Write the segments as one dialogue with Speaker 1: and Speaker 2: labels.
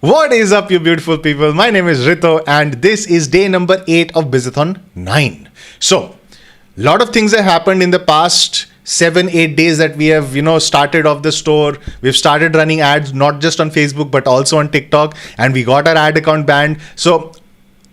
Speaker 1: What is up, you beautiful people? My name is Rito, and this is day number 8 of Bizathon 9. So, a lot of things have happened in the past 7-8 days that we have, started off the store. We've started running ads, not just on Facebook, but also on TikTok, and we got our ad account banned. So,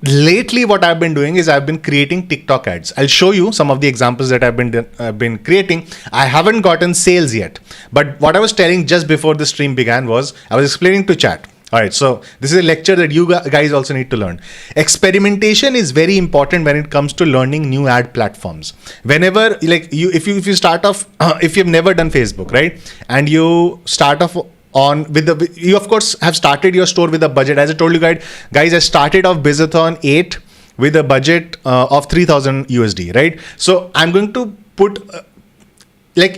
Speaker 1: lately what I've been doing is I've been creating TikTok ads. I'll show you some of the examples that I've been creating. I haven't gotten sales yet, but what I was telling just before the stream began was I was explaining to chat. All right, so this is a lecture that you guys also need to learn. Experimentation is very important when it comes to learning new ad platforms. Whenever, like if you start off, if you've never done Facebook, right, and you start off you of course have started your store with a budget. As I told you guys, I started off Bizathon 8 with a budget of 3,000 USD, right? So I'm going to put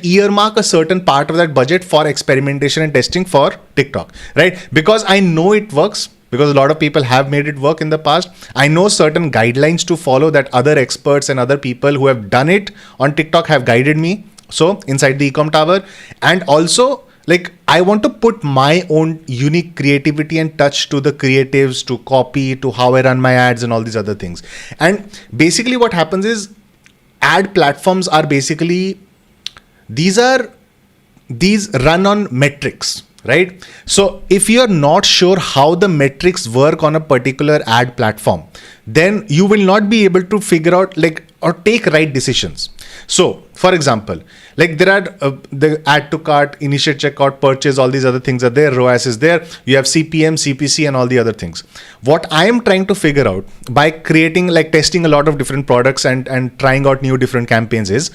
Speaker 1: earmark a certain part of that budget for experimentation and testing for TikTok, right? Because I know it works, because a lot of people have made it work in the past. I know certain guidelines to follow that other experts and other people who have done it on TikTok have guided me. So inside the Ecom Tower, and also I want to put my own unique creativity and touch to the creatives, to copy, to how I run my ads and all these other things. And basically what happens is ad platforms are basically, these run on metrics, right? So if you're not sure how the metrics work on a particular ad platform, then you will not be able to figure out or take right decisions. So for example, there are the add to cart, initiate checkout, purchase, all these other things are there. ROAS is there. You have CPM, CPC, and all the other things. What I am trying to figure out by creating, testing a lot of different products and trying out new different campaigns is,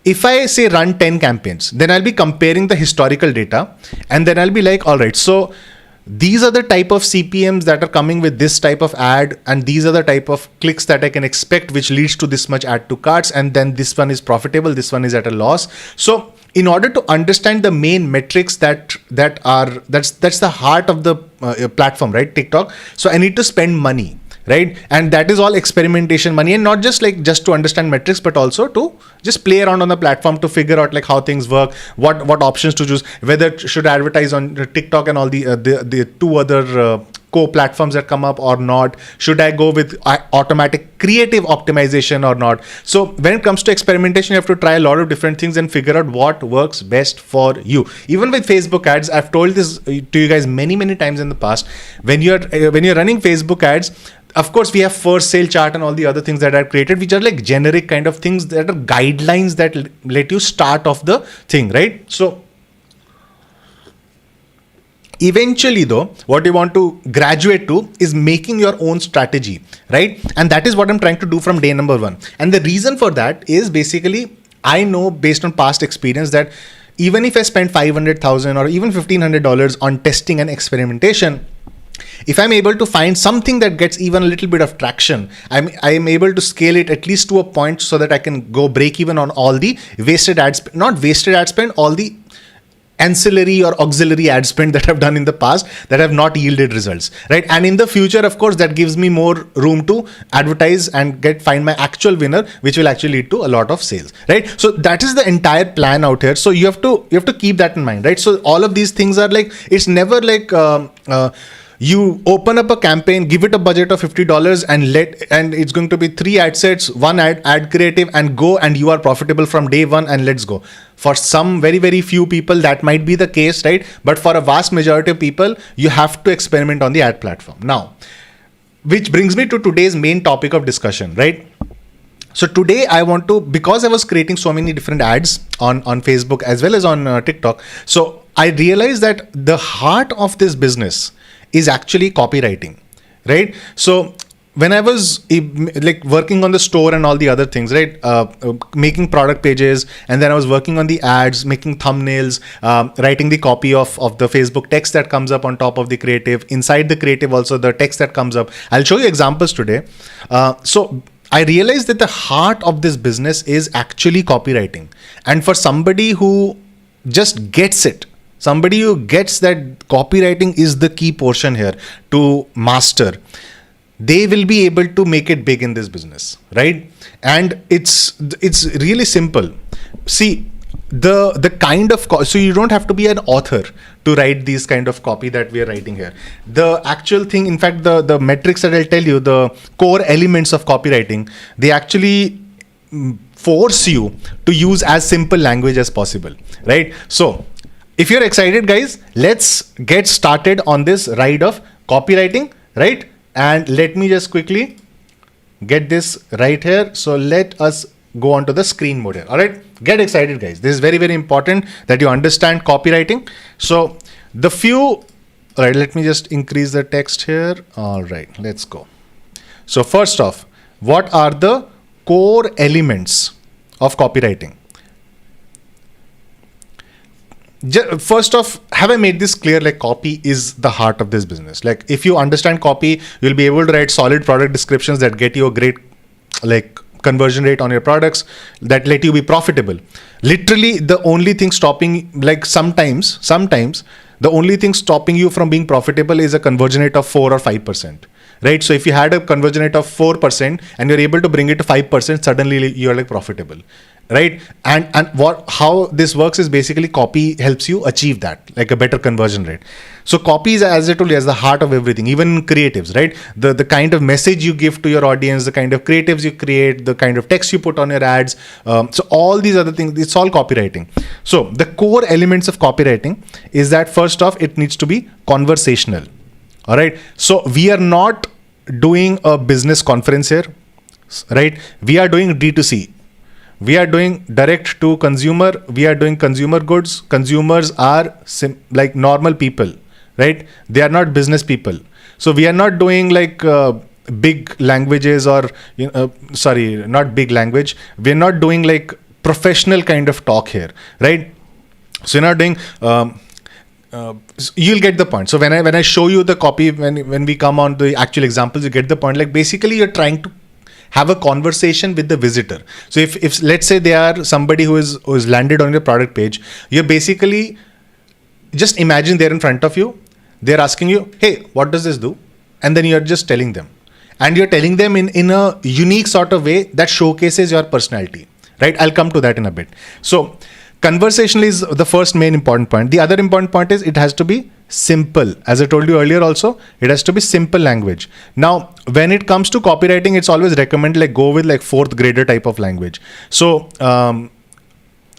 Speaker 1: if I say run 10 campaigns, then I'll be comparing the historical data, and then I'll be like, all right, so these are the type of CPMs that are coming with this type of ad, and these are the type of clicks that I can expect, which leads to this much add to carts, and then this one is profitable, this one is at a loss. So in order to understand the main metrics that's the heart of the platform, right? TikTok. So I need to spend money, right? And that is all experimentation money, and not just to understand metrics, but also to just play around on the platform to figure out how things work, what options to choose, whether should advertise on TikTok and all the two other co-platforms that come up or not. Should I go with automatic creative optimization or not? So when it comes to experimentation, you have to try a lot of different things and figure out what works best for you. Even with Facebook ads, I've told this to you guys many times in the past. When you're running Facebook ads, of course, we have first sale chart and all the other things that are created, which are generic kind of things that are guidelines that let you start off the thing, right? So eventually though, what you want to graduate to is making your own strategy, right? And that is what I'm trying to do from day number 1. And the reason for that is basically, I know based on past experience that even if I spend $500,000 or even $1,500 on testing and experimentation, if I'm able to find something that gets even a little bit of traction, I'm able to scale it at least to a point so that I can go break even on all the wasted ad spend, not wasted ad spend, all the ancillary or auxiliary ad spend that I've done in the past that have not yielded results, right? And in the future, of course, that gives me more room to advertise and find my actual winner, which will actually lead to a lot of sales, right? So that is the entire plan out here. So you have to keep that in mind, right? So all of these things are it's never you open up a campaign, give it a budget of $50 and it's going to be 3 ad sets, 1 ad creative, and go, and you are profitable from day 1 and let's go. For some very few people that might be the case, right? But for a vast majority of people, you have to experiment on the ad platform. Now, which brings me to today's main topic of discussion, right? So today I want to, because I was creating so many different ads on Facebook as well as on TikTok, so I realized that the heart of this business is actually copywriting, right? So when I was working on the store and all the other things, right? Making product pages, and then I was working on the ads, making thumbnails, writing the copy of the Facebook text that comes up on top of the creative, inside the creative also the text that comes up. I'll show you examples today. So I realized that the heart of this business is actually copywriting. And for somebody who just gets it, somebody who gets that copywriting is the key portion here to master, they will be able to make it big in this business, right? And it's really simple. See, the kind of so you don't have to be an author to write these kind of copy that we are writing here. The actual thing, in fact, the metrics that I'll tell you, the core elements of copywriting, they actually force you to use as simple language as possible, right? So if you're excited, guys, let's get started on this ride of copywriting, right? And let me just quickly get this right here. So let us go on to the screen mode here. All right, get excited, guys. This is very, very important that you understand copywriting. So the few, all right, let me just increase the text here. All right, let's go. So first off, what are the core elements of copywriting? First off, have I made this clear? Like, copy is the heart of this business. Like, if you understand copy, you'll be able to write solid product descriptions that get you a great, like, conversion rate on your products, that let you be profitable. Literally, the only thing stopping, like, sometimes the only thing stopping you from being profitable is a conversion rate of 4 or 5%. Right? So if you had a conversion rate of 4% and you're able to bring it to 5%, suddenly you're like profitable. Right? And how this works is basically copy helps you achieve that, like a better conversion rate. So copy is, as I told you, as the heart of everything, even creatives, right? The kind of message you give to your audience, the kind of creatives you create, the kind of text you put on your ads. So all these other things, it's all copywriting. So the core elements of copywriting is that, first off, it needs to be conversational. All right. So we are not doing a business conference here, right? We are doing D2C. We are doing direct to consumer. We are doing consumer goods. Consumers are like normal people, right? They are not business people. So we are not doing like big languages or, sorry, not big language. We're not doing like professional kind of talk here, right? So you're not doing... you'll get the point. So when I show you the copy, when we come on the actual examples, you get the point. Like, basically, you're trying to have a conversation with the visitor. So if let's say they are somebody who is landed on your product page, you're basically, just imagine they're in front of you. They're asking you, hey, what does this do? And then you're just telling them. And you're telling them in a unique sort of way that showcases your personality, right? I'll come to that in a bit. So conversational is the first main important point. The other important point is it has to be simple. As I told you earlier also, it has to be simple language. Now, when it comes to copywriting, it's always recommended like go with like 4th grader type of language. So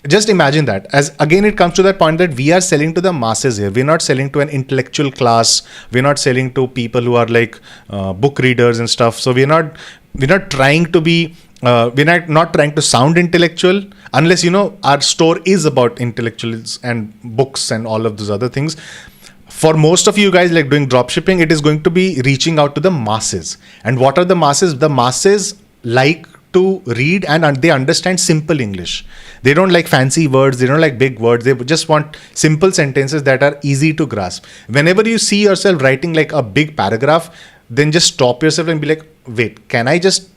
Speaker 1: just imagine that. As again, it comes to that point that we are selling to the masses here. We're not selling to an intellectual class. We're not selling to people who are like book readers and stuff. So we're not trying to be we're not trying to sound intellectual, unless, our store is about intellectuals and books and all of those other things. For most of you guys like doing dropshipping, it is going to be reaching out to the masses. And what are the masses? The masses like to read and they understand simple English. They don't like fancy words. They don't like big words. They just want simple sentences that are easy to grasp. Whenever you see yourself writing like a big paragraph, then just stop yourself and be like, wait, can I just...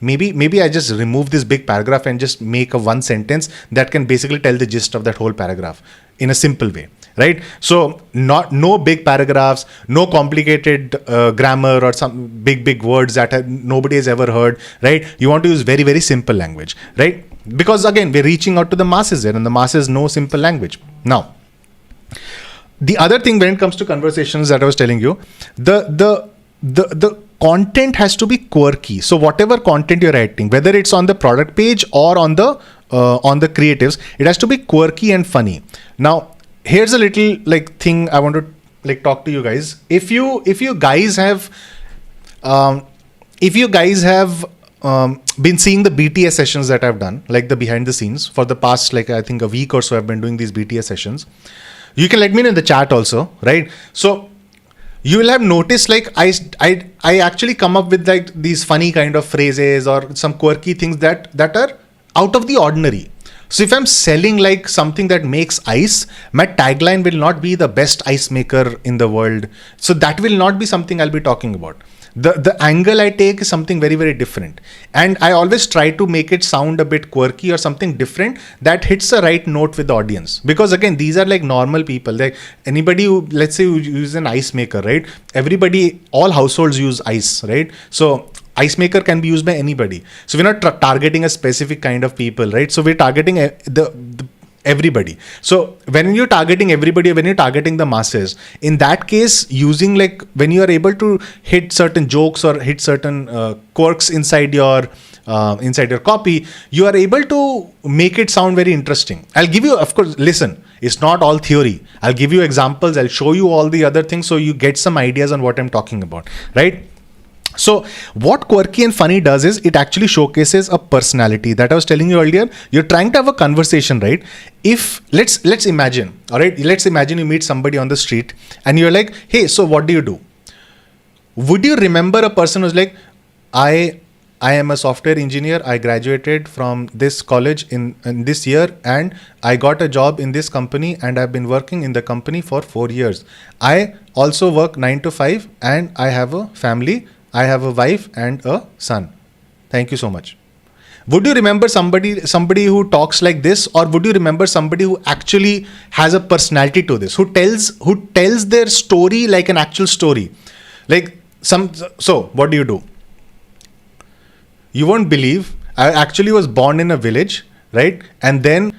Speaker 1: Maybe I just remove this big paragraph and just make a one sentence that can basically tell the gist of that whole paragraph in a simple way, right? So no big paragraphs, no complicated grammar or some big words that nobody has ever heard, right? You want to use very, very simple language, right? Because again, we're reaching out to the masses here, and the masses know simple language. Now, the other thing when it comes to conversations that I was telling you, the content has to be quirky. So whatever content you're writing, whether it's on the product page or on the creatives, it has to be quirky and funny. Now, here's a little like thing I want to like talk to you guys. If you guys have been seeing the BTS sessions that I've done, like the behind the scenes for the past, like I think a week or so, I've been doing these BTS sessions. You can let me know in the chat also, right? So you will have noticed like I actually come up with like these funny kind of phrases or some quirky things that are out of the ordinary. So if I'm selling like something that makes ice, my tagline will not be the best ice maker in the world. So that will not be something I'll be talking about. The angle I take is something very, very different. And I always try to make it sound a bit quirky or something different that hits the right note with the audience. Because again, these are like normal people. Like anybody who, let's say, who uses an ice maker, right? All households use ice, right? So ice maker can be used by anybody. So we're not targeting a specific kind of people, right? So we're targeting Everybody. So when you're targeting everybody, when you're targeting the masses, in that case, using like when you are able to hit certain jokes or hit certain quirks inside your copy, you are able to make it sound very interesting. I'll give you, of course, listen, it's not all theory. I'll give you examples. I'll show you all the other things so you get some ideas on what I'm talking about, right? So what quirky and funny does is it actually showcases a personality that I was telling you earlier. You're trying to have a conversation, right? If let's imagine, all right, let's imagine you meet somebody on the street and you're like, hey, so what do you do? Would you remember a person who's like, I am a software engineer. I graduated from this college in this year and I got a job in this company and I've been working in the company for 4 years. I also work 9 to 5 and I have a family. I have a wife and a son. Thank you so much. Would you remember somebody who talks like this, or would you remember somebody who actually has a personality to this, who tells their story like an actual story? So what do? You won't believe, I actually was born in a village, right? And then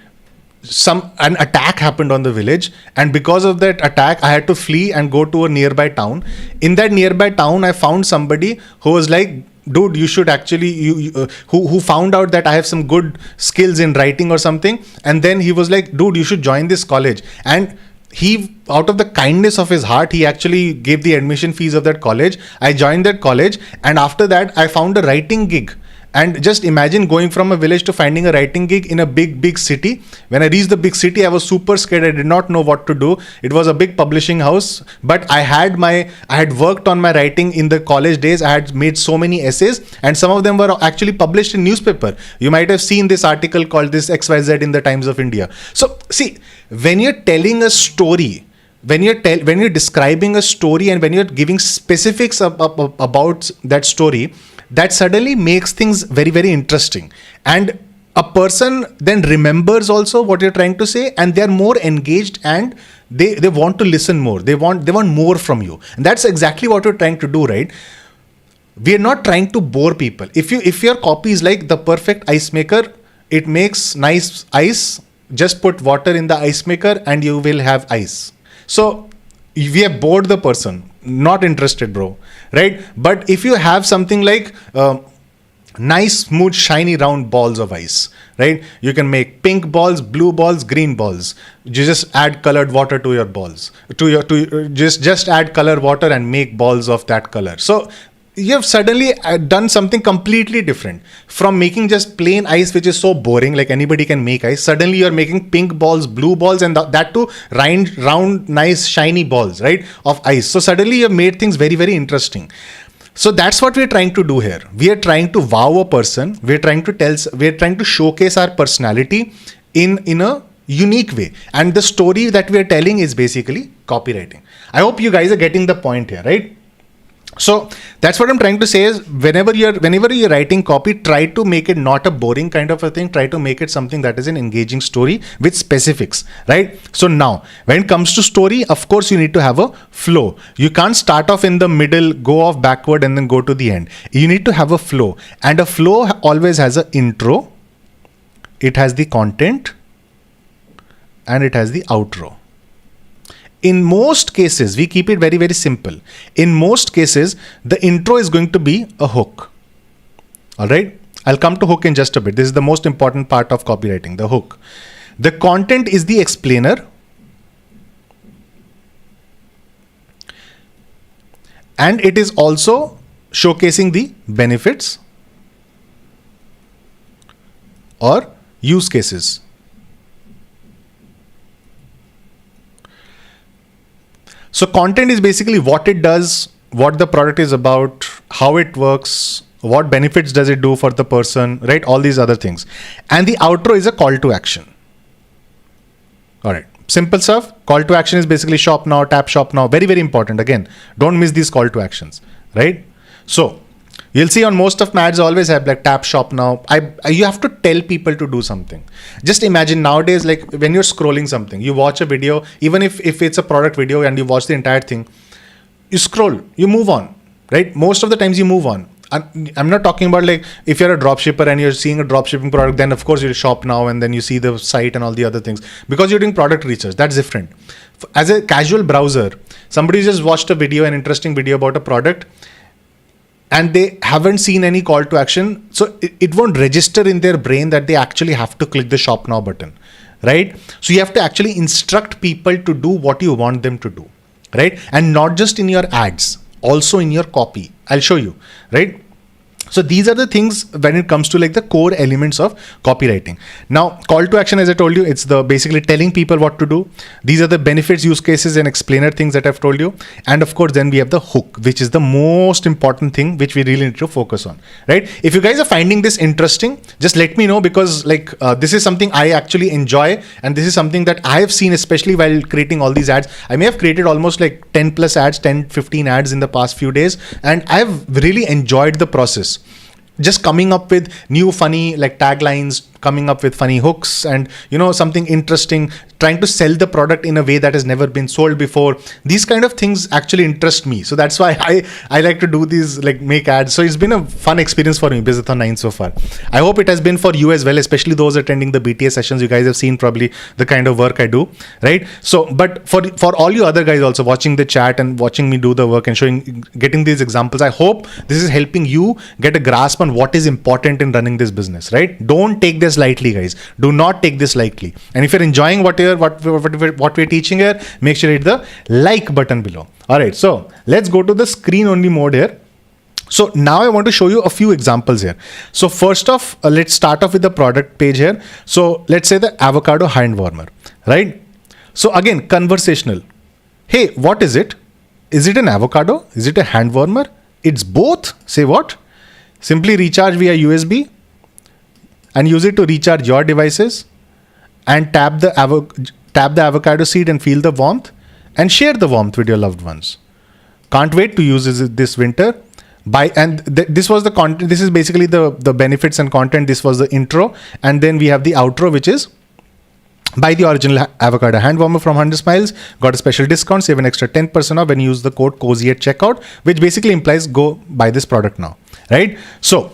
Speaker 1: an attack happened on the village, and because of that attack I had to flee and go to a nearby town. In that nearby town I found somebody who was like, dude, you should actually who found out that I have some good skills in writing or something, and then he was like, dude, you should join this college. And he, out of the kindness of his heart, he actually gave the admission fees of that college. I joined that college, and after that I found a writing gig. And just imagine going from a village to finding a writing gig in a big city. When I reached the big city, I was super scared. I did not know what to do. It was a big publishing house, but I had worked on my writing in the college days. I had made so many essays, and some of them were actually published in newspaper. You might have seen this article called this XYZ in the Times of India. So see, when you're telling a story, when you're describing a story, and when you're giving specifics about that story, that suddenly makes things very, very interesting. And a person then remembers also what you're trying to say, and they're more engaged, and they want to listen more. They want more from you. And that's exactly what we're trying to do, right? We are not trying to bore people. If your copy is like the perfect ice maker, it makes nice ice, just put water in the ice maker and you will have ice. So we have bored the person. Not interested, bro, right? But if you have something like nice, smooth, shiny, round balls of ice, right? You can make pink balls, blue balls, green balls. You just add colored water to your balls. Just add color water and make balls of that color. So you have suddenly done something completely different from making just plain ice, which is so boring, like anybody can make ice. Suddenly you're making pink balls, blue balls, and that too round, nice, shiny balls, right, of ice. So suddenly you've made things very, very interesting. So that's what we're trying to do here. We are trying to wow a person. We're trying to showcase our personality in a unique way. And the story that we're telling is basically copywriting. I hope you guys are getting the point here, right? So that's what I'm trying to say is whenever you're writing copy, try to make it not a boring kind of a thing. Try to make it something that is an engaging story with specifics, right? So now when it comes to story, of course, you need to have a flow. You can't start off in the middle, go off backward and then go to the end. You need to have a flow, and a flow always has an intro. It has the content and it has the outro. In most cases, we keep it very, very simple. In most cases, the intro is going to be a hook. All right. I'll come to hook in just a bit. This is the most important part of copywriting, the hook. The content is the explainer. And it is also showcasing the benefits or use cases. So content is basically what it does, what the product is about, how it works, what benefits does it do for the person, right? All these other things. And the outro is a call to action. All right. Simple stuff. Call to action is basically shop now, tap shop now. Very, very important. Again, don't miss these call to actions, right? So you'll see on most of my ads, I always have like tap shop now. You have to tell people to do something. Just imagine nowadays, like when you're scrolling something, you watch a video, even if it's a product video and you watch the entire thing, you scroll, you move on, right? Most of the times you move on. I'm not talking about like if you're a dropshipper and you're seeing a dropshipping product, then of course you'll shop now and then you see the site and all the other things because you're doing product research. That's different. As a casual browser, somebody just watched a video, an interesting video about a product, and they haven't seen any call to action. So it won't register in their brain that they actually have to click the shop now button, right? So you have to actually instruct people to do what you want them to do, right? And not just in your ads, also in your copy. I'll show you, right? So these are the things when it comes to like the core elements of copywriting. Now, call to action, as I told you, it's the basically telling people what to do. These are the benefits, use cases, and explainer things that I've told you. And of course, then we have the hook, which is the most important thing, which we really need to focus on, right? If you guys are finding this interesting, just let me know, because like this is something I actually enjoy. And this is something that I have seen, especially while creating all these ads. I may have created almost like 10 plus ads, 10, 15 ads in the past few days. And I've really enjoyed the process. Just coming up with new funny like taglines, coming up with funny hooks, and something interesting, trying to sell the product in a way that has never been sold before. These kind of things actually interest me. So that's why I like to do these, like make ads. So it's been a fun experience for me, Bizathon 9 so far. I hope it has been for you as well, especially those attending the BTS sessions. You guys have seen probably the kind of work I do, right? So, but for all you other guys also watching the chat and watching me do the work and getting these examples, I hope this is helping you get a grasp on what is important in running this business, right? Don't take this lightly, guys. Do not take this lightly. And if you're enjoying what we're teaching here, make sure you hit the like button below. All right, so let's go to the screen only mode here. So now I want to show you a few examples here. So first off, let's start off with the product page here. So let's say the avocado hand warmer, right? So again, conversational. Hey, what is it? Is it an avocado? Is it a hand warmer? It's both. Say what? Simply recharge via USB and use it to recharge your devices, and tap the avocado seed and feel the warmth, and share the warmth with your loved ones. Can't wait to use this winter. This was the content. This is basically the benefits and content. This was the intro, and then we have the outro, which is buy the original avocado hand warmer from 100 Smiles. Got a special discount. Save an extra 10% off when you use the code COZY at checkout, which basically implies go buy this product now, right? So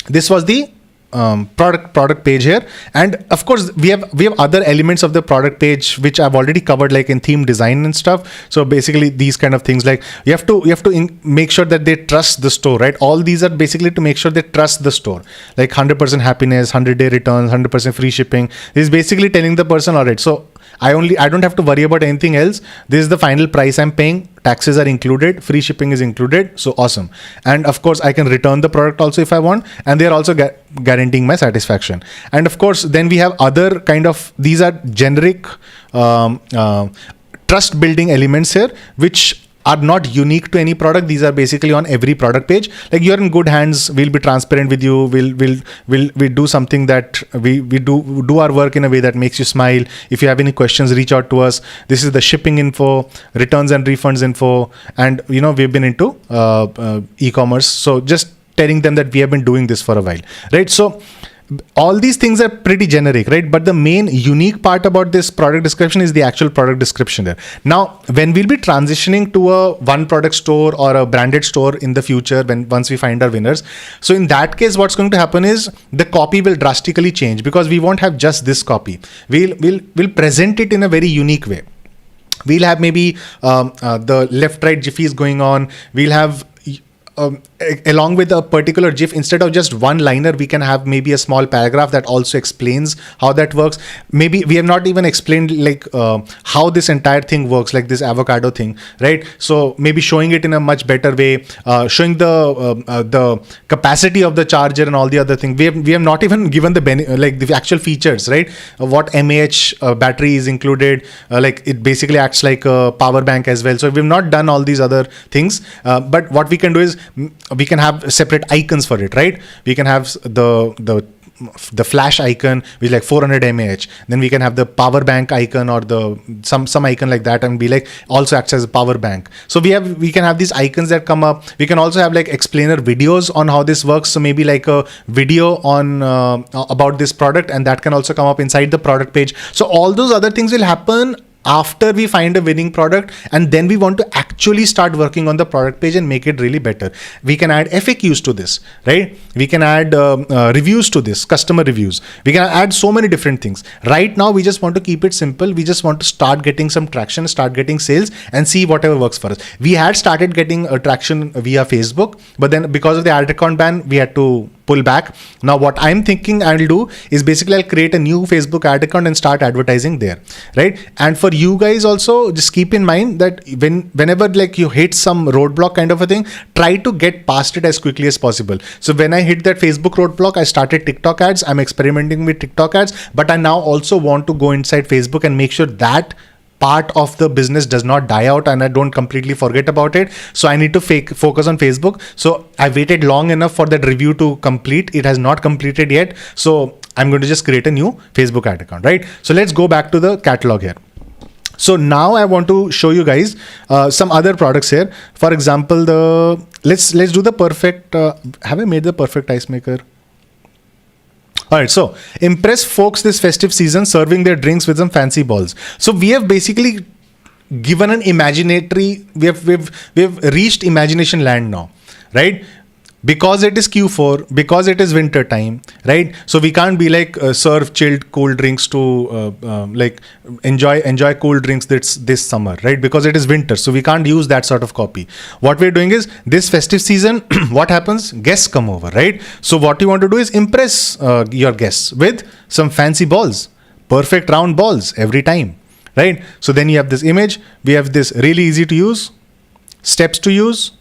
Speaker 1: this was the product page here, and of course we have other elements of the product page which I've already covered, like in theme design and stuff. So basically these kind of things, like you have to make sure that they trust the store, right? All these are basically to make sure they trust the store, like 100% happiness, 100-day returns, 100% free shipping. This is basically telling the person, all right, so I don't have to worry about anything else. This is the final price I'm paying. Taxes are included. Free shipping is included. So awesome. And of course, I can return the product also if I want. And they're also guaranteeing my satisfaction. And of course, then we have other kind of, these are generic trust building elements here, which are not unique to any product. These are basically on every product page. Like you're in good hands. We'll be transparent with you. We'll do something that we do our work in a way that makes you smile. If you have any questions, reach out to us. This is the shipping info, returns and refunds info, and we've been into e-commerce. So just telling them that we have been doing this for a while, right? So all these things are pretty generic, right? But the main unique part about this product description is the actual product description there. Now, when we'll be transitioning to a one product store or a branded store in the future, once we find our winners, so in that case, what's going to happen is the copy will drastically change, because we won't have just this copy. We'll present it in a very unique way. We'll have maybe the left-right jiffies going on. We'll have along with a particular GIF, instead of just one liner, we can have maybe a small paragraph that also explains how that works. Maybe we have not even explained like how this entire thing works, like this avocado thing, right? So maybe showing it in a much better way, showing the capacity of the charger and all the other things. We have not even given the actual features, right? What mAh battery is included, like it basically acts like a power bank as well. So we've not done all these other things, but what we can do is we can have separate icons for it, right? We can have the flash icon with like 400 mAh. Then we can have the power bank icon or some icon like that, and be like also acts as a power bank. So we can have these icons that come up. We can also have like explainer videos on how this works. So maybe like a video on about this product, and that can also come up inside the product page. So all those other things will happen after we find a winning product, and then we want to actually start working on the product page and make it really better. We can add FAQs to this, right? We can add reviews to this, customer reviews. We can add so many different things. Right now, we just want to keep it simple. We just want to start getting some traction, start getting sales, and see whatever works for us. We had started getting traction via Facebook, but then because of the ad account ban, we had to pull back. Now what I'm thinking I'll do is basically I'll create a new Facebook ad account and start advertising there, right? And for you guys also, just keep in mind that whenever like you hit some roadblock kind of a thing, try to get past it as quickly as possible. So when I hit that Facebook roadblock, I started TikTok ads. I'm experimenting with TikTok ads, but I now also want to go inside Facebook and make sure that part of the business does not die out and I don't completely forget about it. So I need to focus on Facebook. So I waited long enough for that review to complete. It has not completed yet. So I'm going to just create a new Facebook ad account, right? So let's go back to the catalog here. So now I want to show you guys some other products here. For example, let's do the perfect, have I made the perfect ice maker? All right, so impress folks this festive season serving their drinks with some fancy balls. So we have basically given an imaginatory, we've reached imagination land now, right? Because it is Q4, because it is winter time, right? So we can't be like serve chilled cool drinks to like enjoy cool drinks this summer, right? Because it is winter, so we can't use that sort of copy. What we're doing is this festive season, what happens? Guests come over, right? So what you want to do is impress your guests with some fancy balls, perfect round balls every time, right? So then you have this image, we have this really easy to use, steps to use,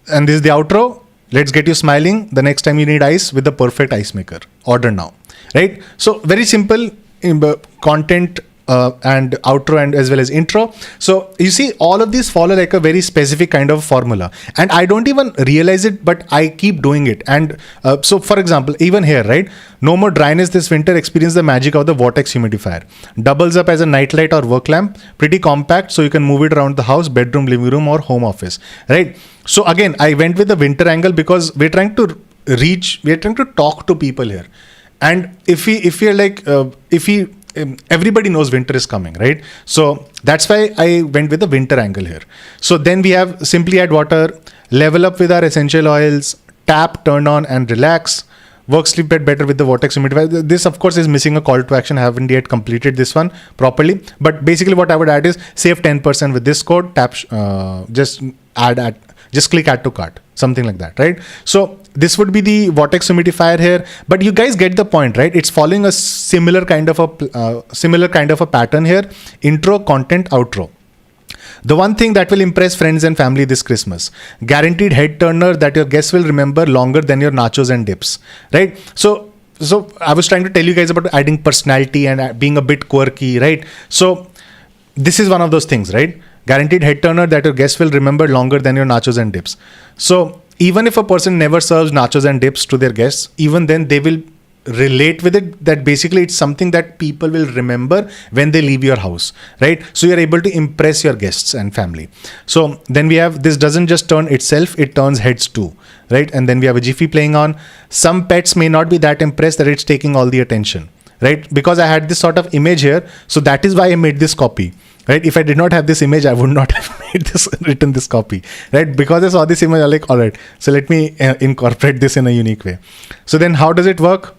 Speaker 1: and this is the outro. Let's get you smiling the next time you need ice with the perfect ice maker. Order now, right? So very simple content and outro and as well as intro. So you see all of these follow like a very specific kind of formula, and I don't even realize it, but I keep doing it. And so for example, even here, right? No more dryness this winter, experience the magic of the Vortex Humidifier. Doubles up as a nightlight or work lamp, pretty compact so you can move it around the house, bedroom, living room or home office, right? So again, I went with the winter angle because we're trying to talk to people here. And everybody knows winter is coming, right? So that's why I went with the winter angle here. So then we have simply add water, level up with our essential oils, tap, turn on and relax. Work, sleep, bed better with the Vortex Humidifier. This, of course, is missing a call to action. I haven't yet completed this one properly. But basically what I would add is save 10% with this code. Tap, just click add to cart, something like that, right? So this would be the Vortex Humidifier here. But you guys get the point, right? It's following a similar kind of a pattern here. Intro, content, outro. The one thing that will impress friends and family this Christmas. Guaranteed head turner that your guests will remember longer than your nachos and dips, right? So I was trying to tell you guys about adding personality and being a bit quirky, right? So this is one of those things, right? Guaranteed head turner that your guests will remember longer than your nachos and dips. So even if a person never serves nachos and dips to their guests, even then they will relate with it, that basically it's something that people will remember when they leave your house, right? So you're able to impress your guests and family. So then we have, this doesn't just turn itself, it turns heads too, right? And then we have a jiffy playing on. Some pets may not be that impressed that it's taking all the attention, right? Because I had this sort of image here. So that is why I made this copy, right? If I did not have this image, I would not have written this copy, right? Because I saw this image, I'm like, all right, so let me incorporate this in a unique way. So then how does it work?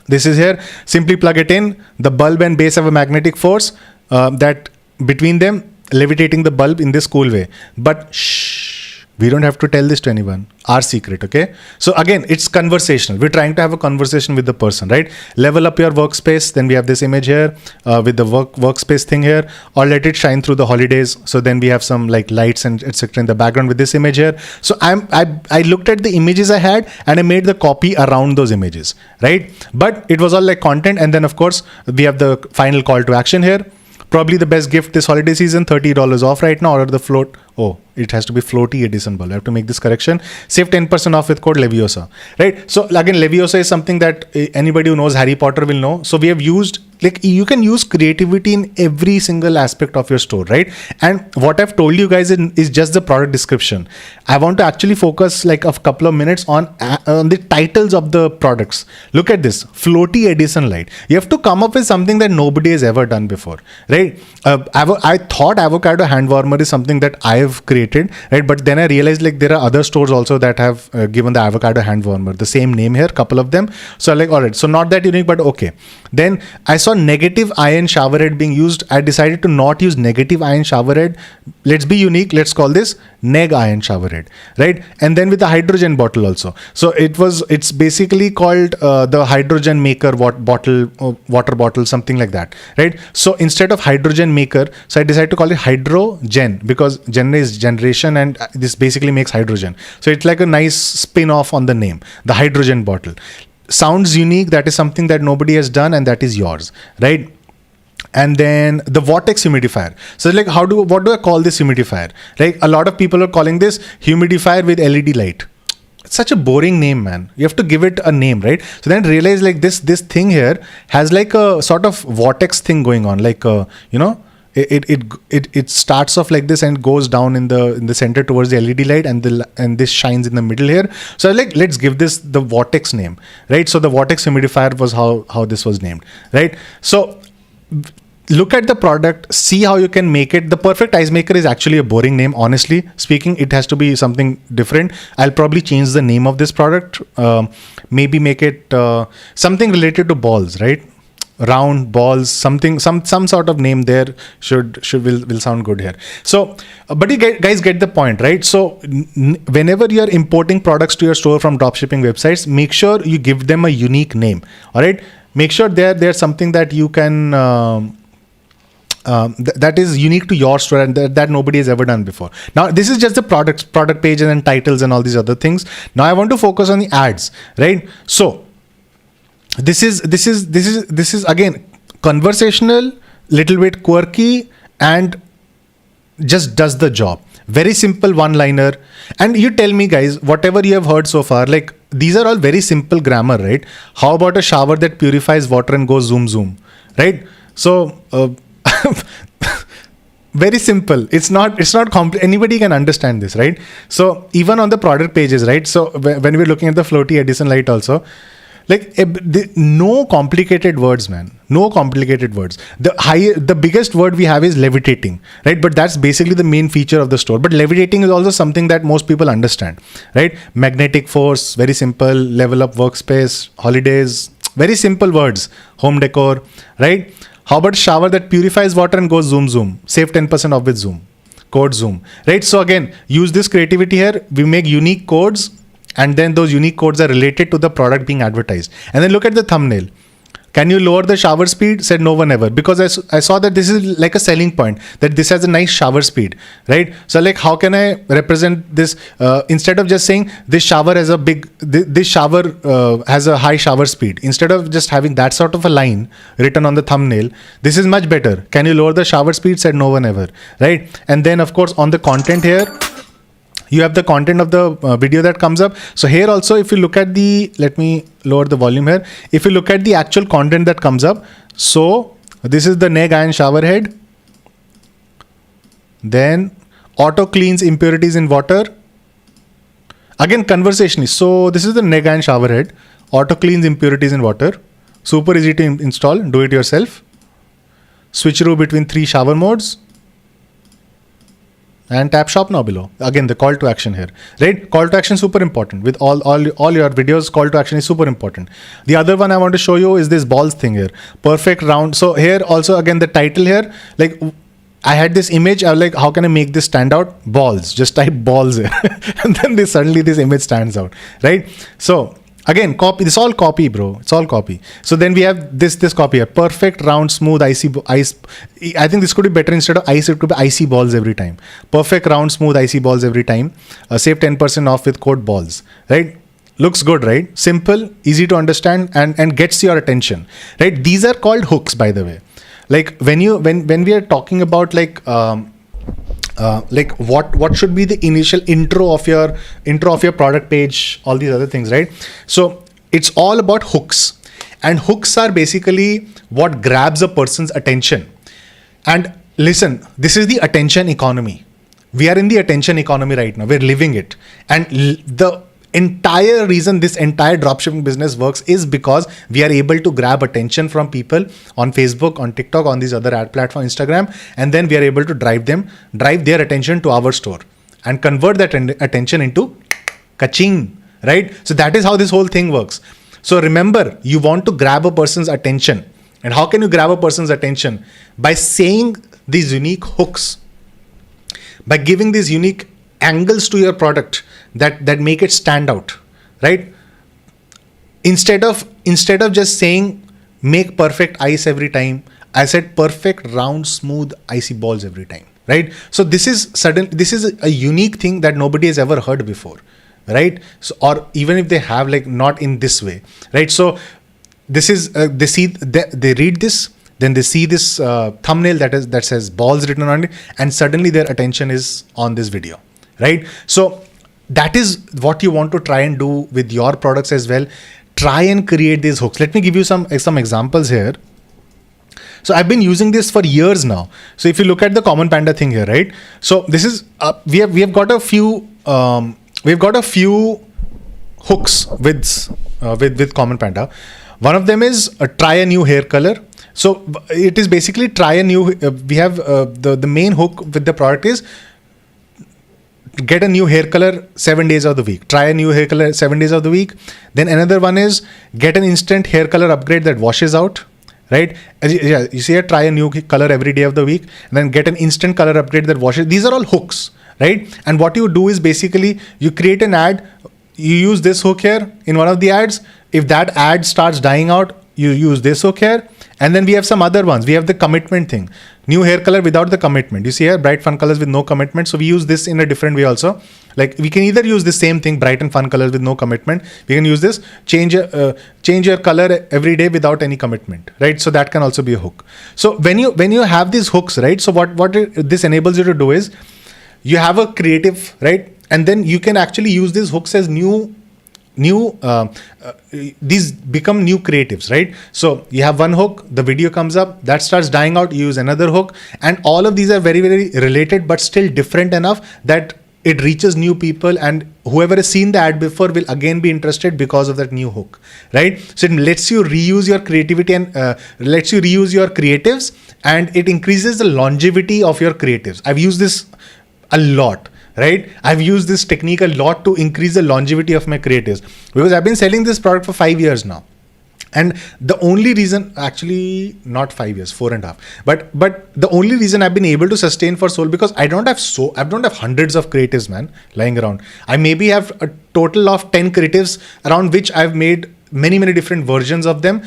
Speaker 1: This is here, simply plug it in. The bulb and base have a magnetic force that between them, levitating the bulb in this cool way. But shh, we don't have to tell this to anyone. Our secret, okay? So again, it's conversational. We're trying to have a conversation with the person, right? Level up your workspace. Then we have this image here with the workspace thing here, or let it shine through the holidays. So then we have some like lights and etc. in the background with this image here. So I looked at the images I had and I made the copy around those images, right? But it was all like content. And then of course, we have the final call to action here. Probably the best gift this holiday season, $30 off right now. Order the float. Oh, it has to be floaty Edison bulb. I have to make this correction. Save 10% off with code Leviosa, right? So again, Leviosa is something that anybody who knows Harry Potter will know. So we have used like you can use creativity in every single aspect of your store, right? And what I've told you guys is just the product description. I want to actually focus like a couple of minutes on the titles of the products. Look at this floaty Edison light. You have to come up with something that nobody has ever done before, right? I thought avocado hand warmer is something that I have created, right? But then I realized like there are other stores also that have given the avocado hand warmer the same name here, couple of them. So like, all right, so not that unique, but okay. Then I saw negative ion shower head being used. I decided to not use negative ion shower head. Let's be unique. Let's call this neg ion shower head, right? And then with the hydrogen bottle also. So it's basically called the hydrogen maker water bottle, something like that, right? So instead of hydrogen maker, so I decided to call it hydrogen, because gen is generation and this basically makes hydrogen. So it's like a nice spin off on the name, the hydrogen bottle. Sounds unique. That is something that nobody has done, and that is yours, right? And then the Vortex Humidifier. So like, what do I call this humidifier? Like a lot of people are calling this humidifier with LED light. It's such a boring name, man. You have to give it a name, right? So then realize like this thing here has like a sort of vortex thing going on, like it starts off like this and goes down in the center towards the LED light, and this shines in the middle here. So like, let's give this the Vortex name, right? So the Vortex Humidifier was how this was named, right? So look at the product, see how you can make it. The perfect ice maker is actually a boring name, honestly speaking. It has to be something different. I'll probably change the name of this product, maybe make it something related to balls, right? Round balls, something, some sort of name there will sound good here. So but you guys get the point, right? So whenever you are importing products to your store from dropshipping websites, make sure you give them a unique name. All right, make sure they're something that you can that is unique to your store and that nobody has ever done before. Now this is just the product pages and titles and all these other things. Now I want to focus on the ads, right? So this is again conversational, little bit quirky, and just does the job. Very simple one-liner. And you tell me, guys, whatever you have heard so far, like these are all very simple grammar, right? How about a shower that purifies water and goes zoom zoom, right? So very simple. It's not complex. Anybody can understand this, right? So even on the product pages, right? So when we're looking at the floaty Edison light also, like no complicated words, man. No complicated words. The biggest word we have is levitating, right? But that's basically the main feature of the store. But levitating is also something that most people understand, right? Magnetic force, very simple. Level up workspace, holidays, very simple words. Home decor, right? How about shower that purifies water and goes zoom zoom? Save 10% off with Zoom. Code Zoom, right? So again, use this creativity here. We make unique codes, and then those unique codes are related to the product being advertised. And then look at the thumbnail. Can you lower the shower speed? Said no one ever, because I saw that this is like a selling point, that this has a nice shower speed, right? So like, how can I represent this instead of just saying this shower has this shower has a high shower speed? Instead of just having that sort of a line written on the thumbnail, this is much better. Can you lower the shower speed? Said no one ever, right? And then of course on the content here, you have the content of the video that comes up. So here also, if you look at let me lower the volume here. If you look at the actual content that comes up, so this is the neg iron shower head. Then auto cleans impurities in water. Again, conversationally. So this is the neg iron shower head. Auto cleans impurities in water. Super easy to install. Do it yourself. Switcheroo between 3 shower modes. And tap shop now below. Again, the call to action here, right? Call to action super important. With all your videos, call to action is super important. The other one I want to show you is this balls thing here. Perfect round. So here also, again, the title here, like I had this image. I was like, how can I make this stand out? Balls. Just type balls here. And then suddenly this image stands out, right? So again, copy. This is all copy, bro. It's all copy. So then we have this copy here. Perfect, round, smooth, icy ice. I think this could be better. Instead of ice, it could be icy balls every time. Perfect, round, smooth, icy balls every time. Save 10% off with code balls, right? Looks good, right? Simple, easy to understand, and gets your attention, right? These are called hooks, by the way. Like when we are talking about like what should be the initial intro of your product page, all these other things, right? So it's all about hooks. And hooks are basically what grabs a person's attention. And listen, this is the attention economy. We are in the attention economy right now. We're living it. And the entire reason this entire dropshipping business works is because we are able to grab attention from people on Facebook, on TikTok, on these other ad platforms, Instagram, and then we are able to drive their attention to our store and convert that attention into kaching, right? So that is how this whole thing works. So remember, you want to grab a person's attention. And how can you grab a person's attention? By saying these unique hooks, by giving these unique angles to your product that make it stand out, right? Instead of just saying make perfect ice every time, I said perfect round smooth icy balls every time, right? So this is a unique thing that nobody has ever heard before, right? So, or even if they have, like, not in this way, right? So this is they read this, then they see this thumbnail that says balls written on it, and suddenly their attention is on this video, right? So that is what you want to try and do with your products as well. Try and create these hooks. Let me give you some examples here. So I've been using this for years now. So if you look at the Common Panda thing here, right? So this is we have got a few hooks with Common Panda. One of them is try a new hair color. So it is basically try a new. We have the main hook with the product is get a new hair color 7 days of the week. Try a new hair color 7 days of the week. Then another one is get an instant hair color upgrade that washes out. Right? Yeah, you see here, try a new color every day of the week, and then get an instant color upgrade that washes. These are all hooks, right? And what you do is basically you create an ad. You use this hook here in one of the ads. If that ad starts dying out, you use this hook here. And then we have some other ones. We have the commitment thing. New hair color without the commitment. You see here, bright fun colors with no commitment. So we use this in a different way also. Like we can either use the same thing, bright and fun colors with no commitment. We can use this, change your color every day without any commitment, right? So that can also be a hook. So when you have these hooks, right? So what this enables you to do is you have a creative, right? And then you can actually use these hooks as these become new creatives, right? So you have one hook, the video comes up, that starts dying out, you use another hook, and all of these are very, very related but still different enough that it reaches new people, and whoever has seen the ad before will again be interested because of that new hook, right? So it lets you reuse your creativity and lets you reuse your creatives, and it increases the longevity of your creatives. I've used this a lot. Right? I've used this technique a lot to increase the longevity of my creatives because I've been selling this product for 5 years now. And the only reason, actually not 5 years, 4.5, but the only reason I've been able to sustain for so, because I don't have hundreds of creatives, man, lying around. I maybe have a total of 10 creatives around which I've made many, many different versions of them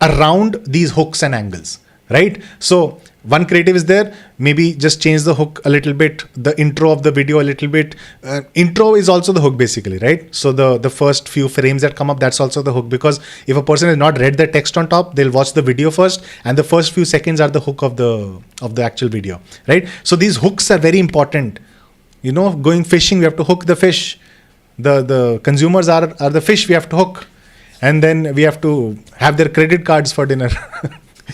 Speaker 1: around these hooks and angles, right? So one creative is there, maybe just change the hook a little bit, the intro of the video a little bit. Intro is also the hook basically, right? So the first few frames that come up, that's also the hook, because if a person has not read the text on top, they'll watch the video first, and the first few seconds are the hook of the actual video, right? So these hooks are very important. You know, going fishing, we have to hook the fish. The consumers are the fish we have to hook, and then we have to have their credit cards for dinner.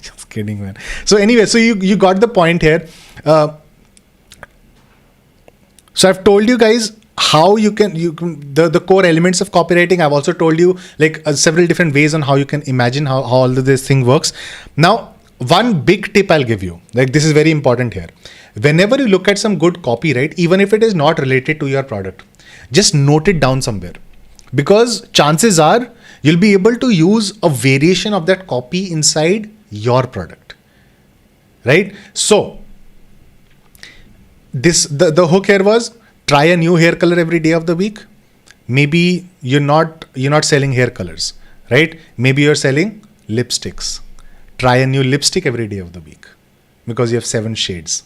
Speaker 1: Just kidding, man. So anyway, so you got the point here. So I've told you guys how you can the core elements of copywriting. I've also told you like several different ways on how you can imagine how all of this thing works. Now, one big tip I'll give you, like this is very important here. Whenever you look at some good copyright, even if it is not related to your product, just note it down somewhere, because chances are you'll be able to use a variation of that copy inside your product, right? So the hook here was try a new hair color every day of the week. Maybe you're not selling hair colors, right? Maybe you're selling lipsticks. Try a new lipstick every day of the week because you have 7 shades,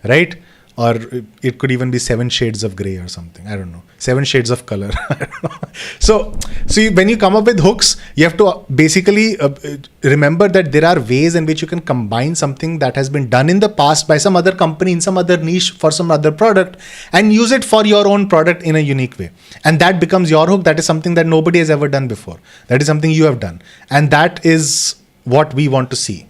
Speaker 1: right? or it could even be 7 shades of gray or something. I don't know. 7 shades of color. So when you come up with hooks, you have to basically remember that there are ways in which you can combine something that has been done in the past by some other company in some other niche for some other product and use it for your own product in a unique way. And that becomes your hook. That is something that nobody has ever done before. That is something you have done. And that is what we want to see.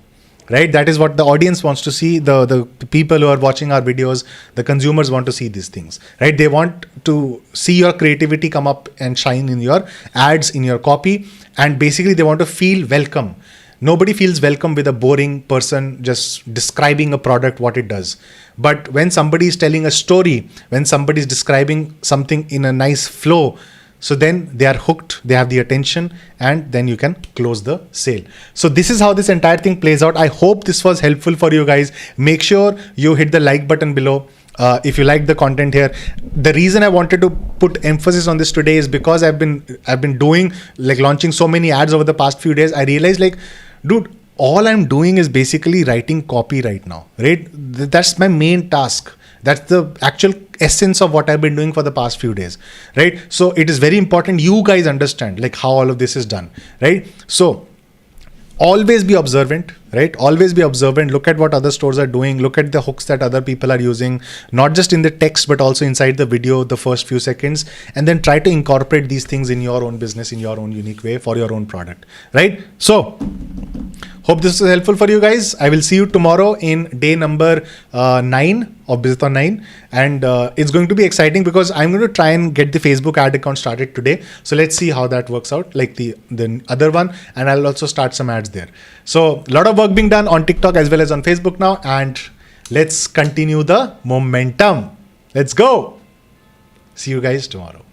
Speaker 1: Right? That is what the audience wants to see. The people who are watching our videos, the consumers want to see these things. Right? They want to see your creativity come up and shine in your ads, in your copy. And basically they want to feel welcome. Nobody feels welcome with a boring person just describing a product, what it does. But when somebody is telling a story, when somebody is describing something in a nice flow, so then they are hooked, they have the attention, and then you can close the sale. So this is how this entire thing plays out. I hope this was helpful for you guys. Make sure you hit the like button below. If you like the content here. The reason I wanted to put emphasis on this today is because I've been doing, like, launching so many ads over the past few days. I realized, like, dude, all I'm doing is basically writing copy right now, right? That's my main task. That's the actual essence of what I've been doing for the past few days, right? So it is very important you guys understand, like, how all of this is done, right? So always be observant, right? Always be observant. Look at what other stores are doing. Look at the hooks that other people are using, not just in the text, but also inside the video, the first few seconds, and then try to incorporate these things in your own business, in your own unique way for your own product, right? So hope this is helpful for you guys. I will see you tomorrow in day number 9 of Bizathon 9. And it's going to be exciting because I'm going to try and get the Facebook ad account started today. So let's see how that works out, like the other one. And I'll also start some ads there. So a lot of work being done on TikTok as well as on Facebook now. And let's continue the momentum. Let's go. See you guys tomorrow.